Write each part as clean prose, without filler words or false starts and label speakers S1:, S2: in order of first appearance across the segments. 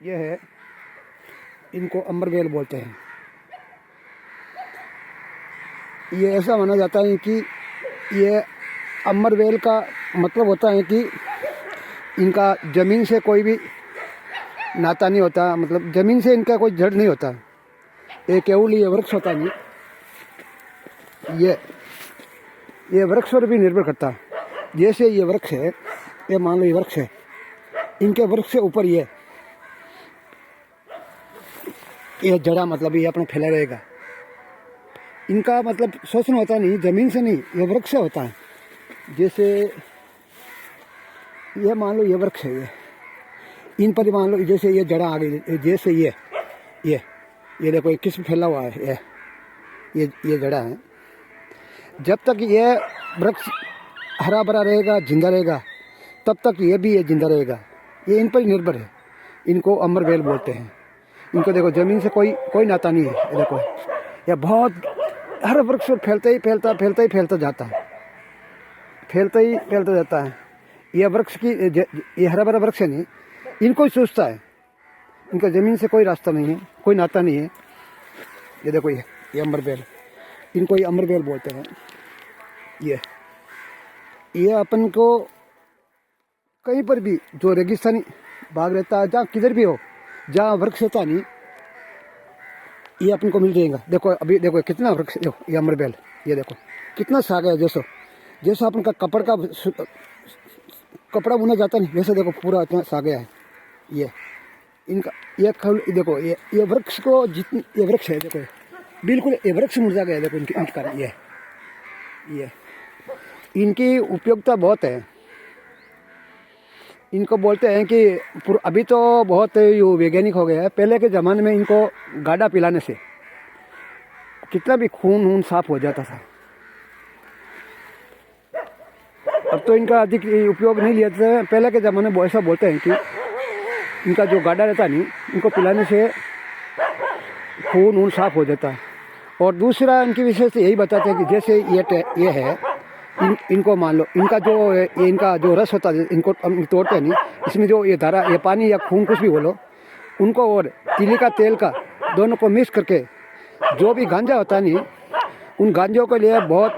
S1: ये है, इनको अमरवेल बोलते हैं। ये ऐसा माना जाता है कि ये अमरवेल का मतलब होता है कि इनका ज़मीन से कोई भी नाता नहीं होता, मतलब ज़मीन से इनका कोई जड़ नहीं होता। ये केवल ये वृक्ष होता नहीं, ये वृक्ष पर भी निर्भर करता। जैसे ये वृक्ष है, ये मान लो ये वृक्ष है, इनके वृक्ष से ऊपर ये जड़ा, मतलब ये अपना फैला रहेगा। इनका मतलब शोषण होता नहीं, ज़मीन से नहीं, ये वृक्ष से होता है। जैसे ये मान लो ये वृक्ष है, इन पर मान लो जैसे ये जड़ा आ गई, जैसे ये देखो ये किस्म फैला हुआ है, ये जड़ा है। जब तक ये वृक्ष हरा भरा रहेगा, जिंदा रहेगा, तब तक ये भी ये जिंदा रहेगा। ये इन पर ही निर्भर है। इनको अमरवेल बोलते हैं। इनको देखो ज़मीन से कोई नाता नहीं है। ये देखो ये बहुत हर वृक्ष फैलता जाता है, फैलता जाता है। ये वृक्ष की ये हरा भरा वृक्ष है नहीं, इनको ही सोचता है। इनका ज़मीन से कोई रास्ता नहीं है, कोई नाता नहीं है। ये देखो ये अमरवेल, इनको ये अमरवेल बोलते हैं। ये अपन को कहीं पर भी जो रेगिस्तानी भाग रहता है, जहाँ किधर भी हो, जहाँ वृक्ष होता नहीं, ये अपन को मिल जाएगा। देखो अभी देखो कितना वृक्ष, ये अमरवेल, ये देखो कितना साग है। जैसा अपन का कपड़ा बुना जाता नहीं, वैसे देखो पूरा इतना साग है। ये इनका ये देखो ये वृक्ष को जितनी ये वृक्ष है, देखो बिल्कुल ये वृक्ष मुरझा गया। देखो इनके कारण ये इनकी उपयोगिता बहुत है। इनको बोलते हैं कि अभी तो बहुत वैज्ञानिक हो गया है। पहले के ज़माने में इनको गाढ़ा पिलाने से कितना भी खून साफ हो जाता था। अब तो इनका अधिक उपयोग नहीं लिया जाता है। पहले के ज़माने में ऐसा बोलते हैं कि इनका जो गाढ़ा रहता नहीं, इनको पिलाने से खून साफ हो जाता है। और दूसरा इनकी विशेषता यही बताते हैं कि जैसे ये है, इनको मान लो इनका जो रस होता है, इनको हम तोड़ते नहीं, इसमें जो ये धारा, ये पानी या खून कुछ भी बोलो, उनको और तिली का तेल का दोनों को मिक्स करके जो भी गांजा होता है नहीं, उन गांजों के लिए बहुत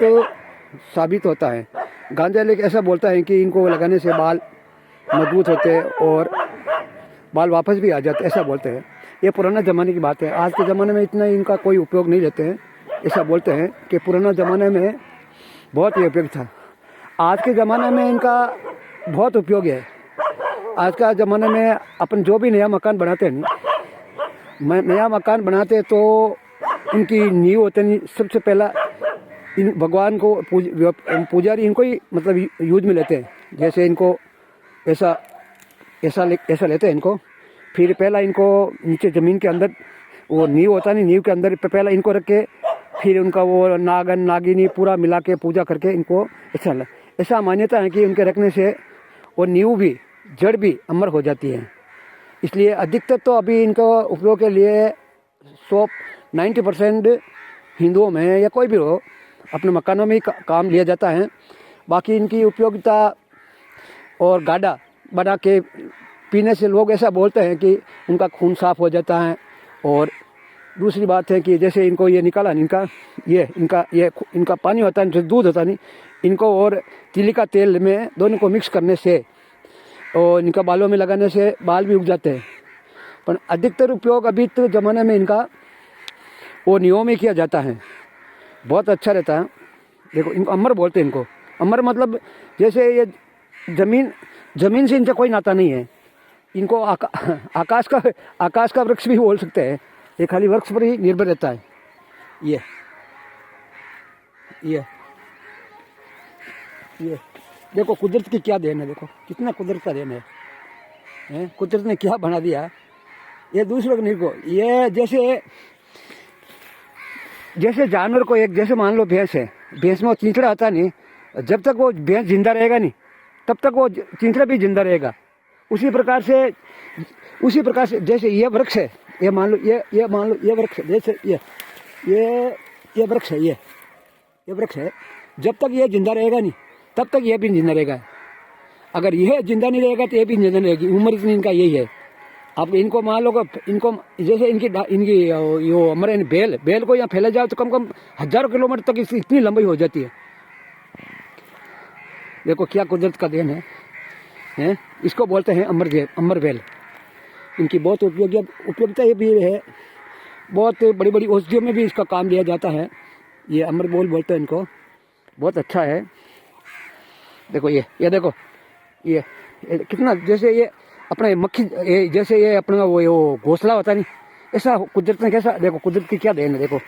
S1: साबित होता है। गांजा लेके ऐसा बोलता है कि इनको लगाने से बाल मजबूत होते हैं और बाल वापस भी आ जाते, ऐसा बोलते हैं। ये पुराना ज़माने की बात है। आज के ज़माने में इतना इनका कोई उपयोग नहीं लेते हैं। ऐसा बोलते हैं कि पुराना ज़माने में बहुत ही उपयोग था। आज के ज़माने में इनका बहुत उपयोग है। आज का ज़माने में अपन जो भी नया मकान बनाते हैं, नया मकान बनाते तो इनकी नींव होते नहीं, सबसे पहला इन भगवान को पुजारी इनको ही मतलब यूज में लेते हैं। जैसे इनको ऐसा लेते हैं इनको। फिर पहला इनको नीचे ज़मीन के अंदर वो नींव होता नहीं, नींव के अंदर पहला इनको रख के फिर उनका वो नागन नागिनी पूरा मिला के पूजा करके इनको ऐसा मान्यता है कि उनके रखने से वो नींव भी जड़ भी अमर हो जाती है। इसलिए अधिकतर तो अभी इनको उपयोग के लिए 90% हिंदुओं में या कोई भी हो अपने मकानों में ही काम लिया जाता है। बाकी इनकी उपयोगिता और गाढ़ा बना के पीने से लोग ऐसा बोलते हैं कि उनका खून साफ हो जाता है। और दूसरी बात है कि जैसे इनको ये निकाला इनका पानी होता है, जो दूध होता नहीं, इनको और तिली का तेल में दोनों को मिक्स करने से और इनका बालों में लगाने से बाल भी उग जाते हैं। पर अधिकतर उपयोग अभी तो ज़माने में इनका वो नियमों में किया जाता है, बहुत अच्छा रहता है। देखो इनको अमर बोलते हैं। इनको अमर मतलब जैसे ये ज़मीन से इनका कोई नाता नहीं है। इनको आकाश का वृक्ष भी बोल सकते हैं। ये खाली वृक्ष पर ही निर्भर रहता है। ये देखो कुदरत की क्या देन है। देखो कितना कुदरत का देन है। कुदरत ने क्या बना दिया। ये दूसरों को नहीं को ये जैसे जानवर को एक, जैसे मान लो भैंस है, भैंस में वो चिंचड़ा आता नहीं, जब तक वो भैंस जिंदा रहेगा नहीं तब तक वो चिंचड़ा भी जिंदा रहेगा। उसी प्रकार से जैसे ये वृक्ष है, ये मान लो ये वृक्ष है, जैसे ये वृक्ष है, ये वृक्ष है, जब तक ये जिंदा रहेगा नहीं तब तक ये भी जिंदा रहेगा। अगर यह जिंदा नहीं रहेगा तो ये भी जिंदा नहीं रहेगी। उम्र इतनी इनका यही है। आप इनको मान लो इनको जैसे इनकी यो हमारे बेल को यहाँ फैला जाओ तो कम कम हजारों किलोमीटर तक इसकी इतनी लंबाई हो जाती है। देखो क्या कुदरत का देन है? इसको बोलते हैं अमर बेल। इनकी बहुत उपयोगिता ये भी है, बहुत बड़ी बड़ी औषधियों में भी इसका काम लिया जाता है। ये अमर बेल बोलते हैं इनको, बहुत अच्छा है। देखो ये देखो ये कितना, जैसे ये अपना मक्खी जैसे ये अपना वो घोंसला होता नहीं, ऐसा कुदरत ने कैसा, देखो कुदरत की क्या देन है। देखो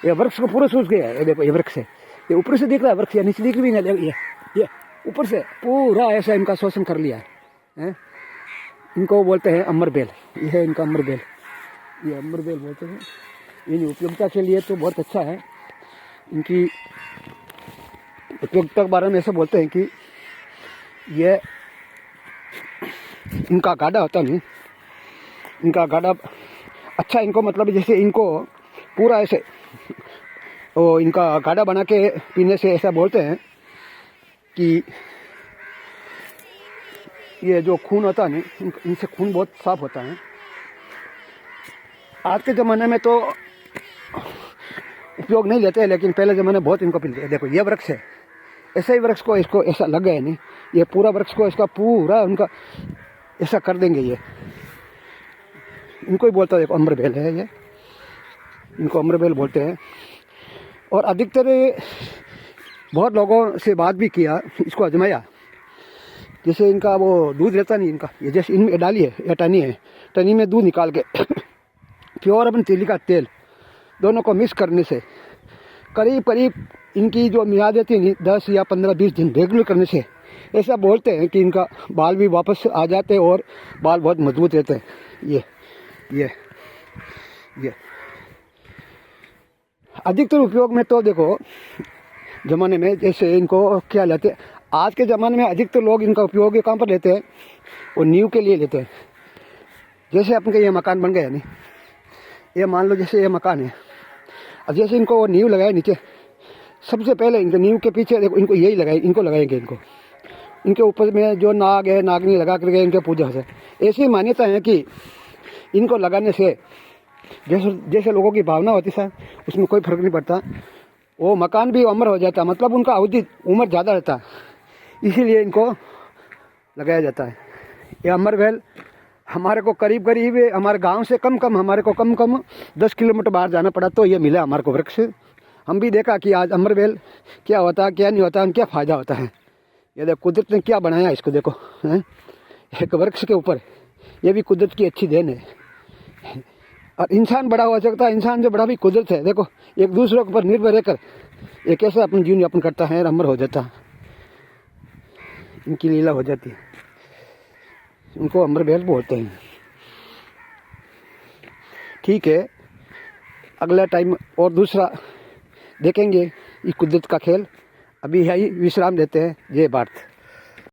S1: ये वृक्ष को पूरा सूख गया है। ये देखो ये वृक्ष है, ये ऊपर से दिख रहा है वृक्ष, या नीचे दिख भी नहीं, ये ऊपर से पूरा ऐसा इनका शोषण कर लिया है। इनको बोलते हैं अमर बेल। ये है इनका अमर बेल, ये अमर बेल बोलते हैं। इन उपयोगिता के लिए तो बहुत अच्छा है। इनकी उपयोगिता के बारे में ऐसे बोलते हैं कि ये इनका गाढ़ा होता नहीं, इनका गाढ़ा अच्छा, इनको मतलब जैसे इनको पूरा ऐसे वो इनका गाढ़ा बना के पीने से ऐसा बोलते हैं कि ये जो खून होता है नहीं, इनसे खून बहुत साफ होता है। आज के ज़माने में तो उपयोग नहीं लेते हैं, लेकिन पहले ज़माने में बहुत इनको पीते हैं। देखो ये वृक्ष है, ऐसे ही वृक्ष को इसको ऐसा लग गया नहीं, ये पूरा वृक्ष को इसका पूरा उनका ऐसा कर देंगे। ये इनको ही बोलता है, देखो अमर बेल है ये, इनको अमर बेल बोलते हैं। और अधिकतर बहुत लोगों से बात भी किया, इसको आजमाया। जैसे इनका वो दूध रहता नहीं इनका, ये जैसे इनमें डाली है या टनी है, टनी में दूध निकाल के प्योर अपन तीली का तेल दोनों को मिक्स करने से करीब करीब इनकी जो मियाद रहती है 10 या 15-20 दिन रेगुलर करने से ऐसा बोलते हैं कि इनका बाल भी वापस आ जाते हैं और बाल बहुत मजबूत रहते हैं। ये अधिकतर उपयोग में तो देखो ज़माने में जैसे इनको क्या लेते हैं, आज के ज़माने में अधिकतर लोग इनका उपयोग कहाँ पर लेते हैं, वो नींव के लिए लेते हैं। जैसे अपन के ये मकान बन गया नहीं, ये मान लो जैसे ये मकान है, अब जैसे इनको वो नींव लगाए नीचे, सबसे पहले इनको नींव के पीछे देखो इनको यही लगाए, इनको लगाएंगे। इनके ऊपर में जो नाग है, नागनी लगा करके इनके पूजा से ऐसी मान्यता है कि इनको लगाने से जैसे लोगों की भावना होती है उसमें कोई फर्क नहीं पड़ता, वो मकान भी अमर हो जाता, मतलब उनका अवधि उम्र ज़्यादा रहता, इसीलिए इनको लगाया जाता है। ये अमर बेल हमारे को करीब हमारे गांव से हमारे को कम 10 किलोमीटर बाहर जाना पड़ा तो ये मिला हमारे को वृक्ष। हम भी देखा कि आज अमर बेल क्या होता है, क्या नहीं होता है, क्या फ़ायदा होता है। ये देखो कुदरत ने क्या बनाया इसको, देखो हैं, एक वृक्ष के ऊपर, ये भी कुदरत की अच्छी देन है। और इंसान बड़ा हो सकता है, इंसान जो बड़ा भी कुदरत है। देखो एक दूसरे के ऊपर निर्भर रहकर ये कैसे अपनी जीवन यापन करता है, अमर हो जाता है, इनकी लीला हो जाती है। उनको अमर बेल बोलते हैं। ठीक है, अगला टाइम और दूसरा देखेंगे ये कुदरत का खेल। अभी यही विश्राम देते हैं। जय भारत।